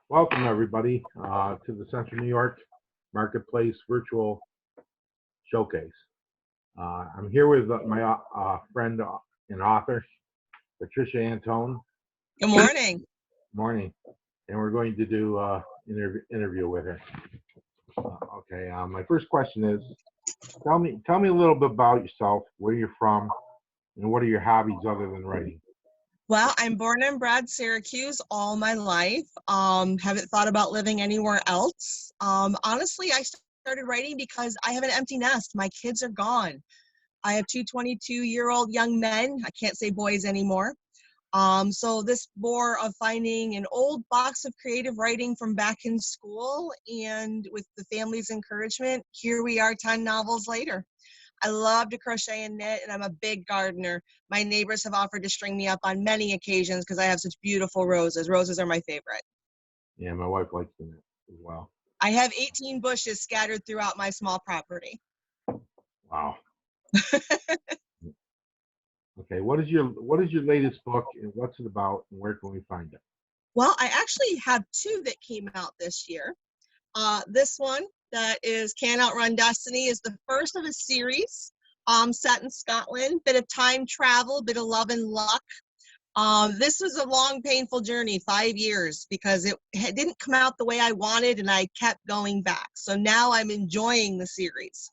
Welcome, everybody, to the Central New York Marketplace Virtual Showcase. I'm here with my friend and author, Patricia Antone. Good morning. Morning. And we're going to do interview with her. Okay. My first question is, tell me a little bit about yourself, where you're from, and what are your hobbies other than writing? Well, I'm born and bred Syracuse all my life. Haven't thought about living anywhere else. Honestly, I started writing because I have an empty nest. My kids are gone. I have two 22-year-old young men. I can't say boys anymore. So this bore of finding an old box of creative writing from back in school, and with the family's encouragement, here we are 10 novels later. I love to crochet and knit, and I'm a big gardener. My neighbors have offered to string me up on many occasions because I have such beautiful roses. Roses are my favorite. Yeah, my wife likes to knit as well. I have 18 bushes scattered throughout my small property. Wow. Okay, what is your latest book, and what's it about, and where can we find it? Well, I actually have two that came out this year. This one that is Can't Outrun Destiny is the first of a series set in Scotland. Bit of time travel, bit of love and luck. This was a long, painful journey, 5 years, because it didn't come out the way I wanted, and I kept going back. So now I'm enjoying the series.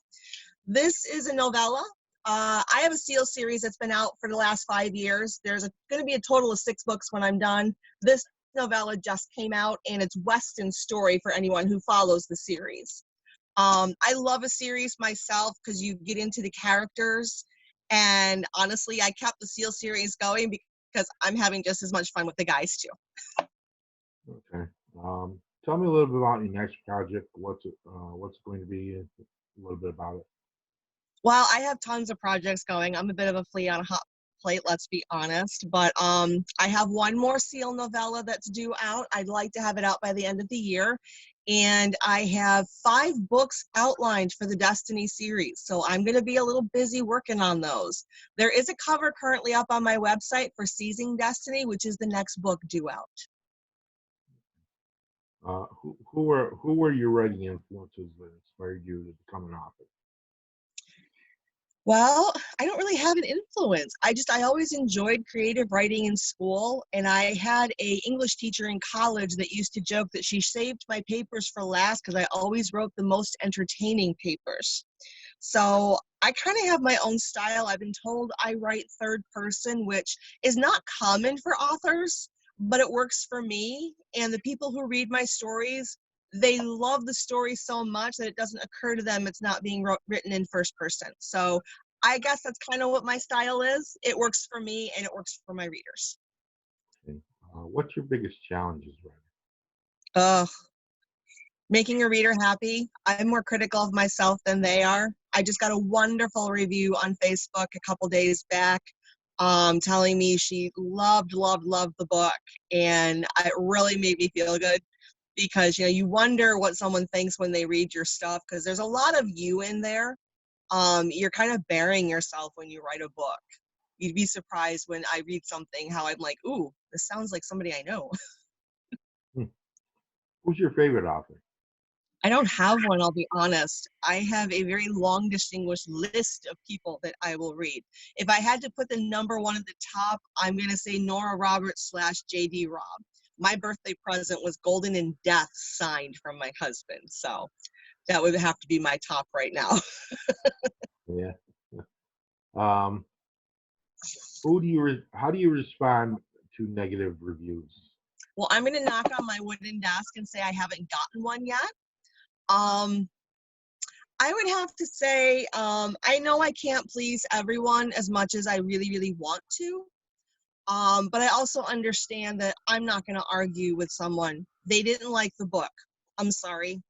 This is a novella. I have a Seal series that's been out for the last 5 years. There's going to be a total of 6 books when I'm done. This novella just came out, and it's Weston story for anyone who follows the series. I love a series myself because you get into the characters, and honestly, I kept the Seal series going because I'm having just as much fun with the guys too. Okay. Tell me a little bit about your next project. What's going to be? A little bit about it. Well, I have tons of projects going. I'm a bit of a flea on a hot plate, let's be honest. But I have one more Seal novella that's due out. I'd like to have it out by the end of the year. And I have 5 books outlined for the Destiny series. So I'm going to be a little busy working on those. There is a cover currently up on my website for Seizing Destiny, which is the next book due out. Who were your writing influences that inspired you to become an author? Well, I don't really have an influence. I always enjoyed creative writing in school, and I had a English teacher in college that used to joke that she saved my papers for last because I always wrote the most entertaining papers. So I kind of have my own style. I've been told I write third person, which is not common for authors, but it works for me. And the people who read my stories, they love the story so much that it doesn't occur to them it's not being written in first person. So I guess that's kind of what my style is. It works for me, and it works for my readers. Okay. What's your biggest challenges writing? Making a reader happy. I'm more critical of myself than they are. I just got a wonderful review on Facebook a couple days back, telling me she loved the book, and it really made me feel good. Because you wonder what someone thinks when they read your stuff, because there's a lot of you in there. You're kind of burying yourself when you write a book. You'd be surprised when I read something how I'm like, ooh, this sounds like somebody I know. Hmm. Who's your favorite author? I don't have one, I'll be honest. I have a very long, distinguished list of people that I will read. If I had to put the number one at the top, I'm going to say Nora Roberts / J.D. Robb. My birthday present was Golden in Death signed from my husband. So that would have to be my top right now. Yeah. Um, how do you respond to negative reviews? Well, I'm going to knock on my wooden desk and say I haven't gotten one yet. Um, I would have to say, I know I can't please everyone as much as I really, really want to. But I also understand that I'm not going to argue with someone. They didn't like the book. I'm sorry.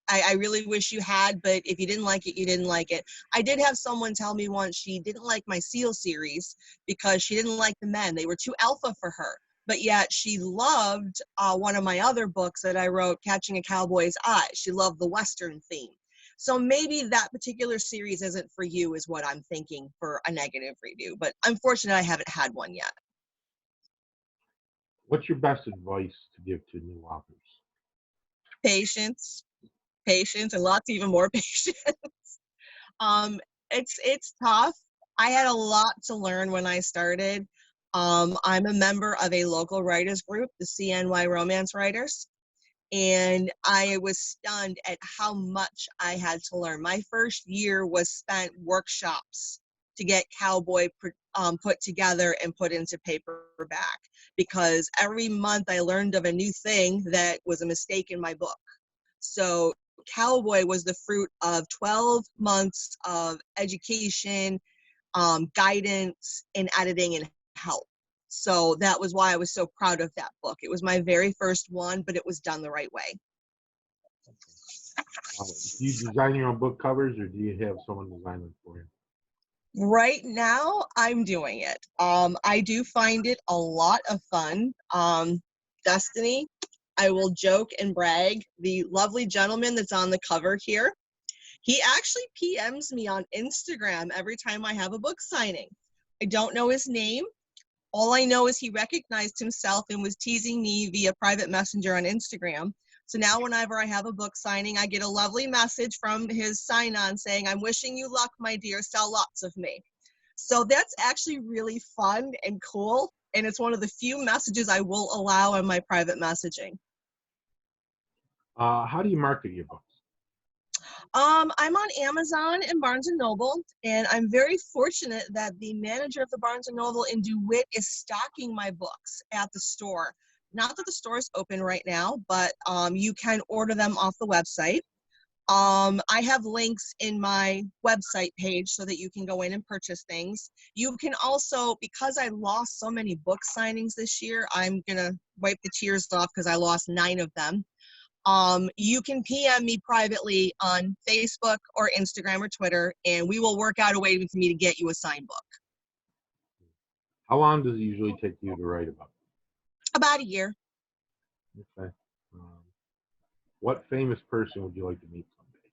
I really wish you had, but if you didn't like it, you didn't like it. I did have someone tell me once she didn't like my Seal series because she didn't like the men. They were too alpha for her. But yet she loved one of my other books that I wrote, Catching a Cowboy's Eye. She loved the Western theme. So maybe that particular series isn't for you is what I'm thinking for a negative review. But unfortunately, I haven't had one yet. What's your best advice to give to new authors? Patience, patience, and lots even more patience. Um, it's tough. I had a lot to learn when I started. I'm a member of a local writers group, the CNY Romance Writers, and I was stunned at how much I had to learn. My first year was spent workshops to get Cowboy put together and put into paperback, because every month I learned of a new thing that was a mistake in my book. So Cowboy was the fruit of 12 months of education, guidance, and editing and help. So that was why I was so proud of that book. It was my very first one, but it was done the right way. Do you design your own book covers, or do you have someone design them for you? Right now, I'm doing it. I do find it a lot of fun. Destiny, I will joke and brag. The lovely gentleman that's on the cover here, he actually PMs me on Instagram every time I have a book signing. I don't know his name. All I know is he recognized himself and was teasing me via private messenger on Instagram. So now whenever I have a book signing, I get a lovely message from his sign-on saying, "I'm wishing you luck, my dear, sell lots of me." So that's actually really fun and cool. And it's one of the few messages I will allow on my private messaging. How do you market your books? I'm on Amazon and Barnes and Noble, and I'm very fortunate that the manager of the Barnes and Noble in DeWitt is stocking my books at the store. Not that the store is open right now, but you can order them off the website. I have links in my website page so that you can go in and purchase things. You can also, because I lost so many book signings this year, I'm gonna wipe the tears off because I lost 9 of them. You can PM me privately on Facebook or Instagram or Twitter, and we will work out a way for me to get you a signed book. How long does it usually take you to write a book? About a year. Okay. Um, what famous person would you like to meet someday?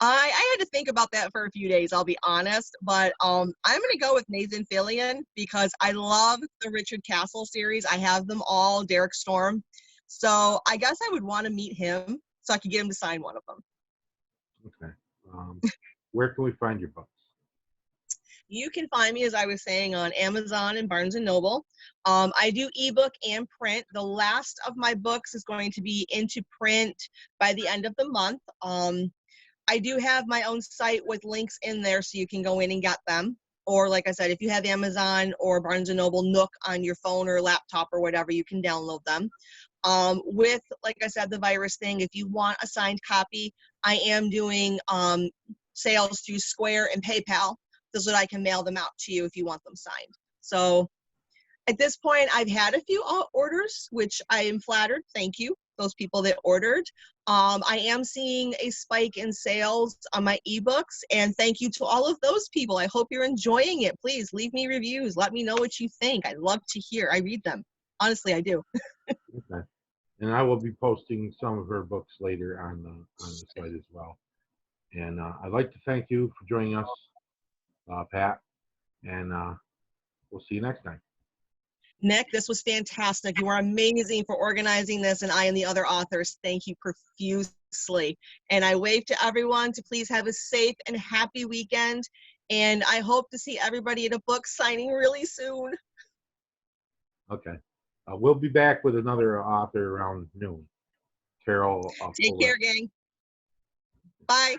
I had to think about that for a few days, I'll be honest, but I'm going to go with Nathan Fillion because I love the Richard Castle series. I have them all, Derek Storm. So I guess I would want to meet him so I could get him to sign one of them. Okay. Um, where can we find your books? You can find me, as I was saying, on Amazon and Barnes and Noble. I do ebook and print. The last of my books is going to be into print by the end of the month. I do have my own site with links in there so you can go in and get them. Or like I said, if you have Amazon or Barnes & Noble Nook on your phone or laptop or whatever, you can download them. With, like I said, the virus thing, if you want a signed copy, I am doing sales through Square and PayPal so that I can mail them out to you if you want them signed. So at this point, I've had a few orders, which I am flattered. Thank you, those people that ordered. I am seeing a spike in sales on my ebooks, and thank you to all of those people. I hope you're enjoying it. Please leave me reviews. Let me know what you think. I'd love to hear. I read them. Honestly, I do. Okay. And I will be posting some of her books later on the site as well. And I'd like to thank you for joining us, Pat, and we'll see you next time. Nick, this was fantastic. You are amazing for organizing this, and I and the other authors thank you profusely. And I wave to everyone to please have a safe and happy weekend. And I hope to see everybody at a book signing really soon. Okay. We'll be back with another author around noon. Carol. Take care, gang. Bye.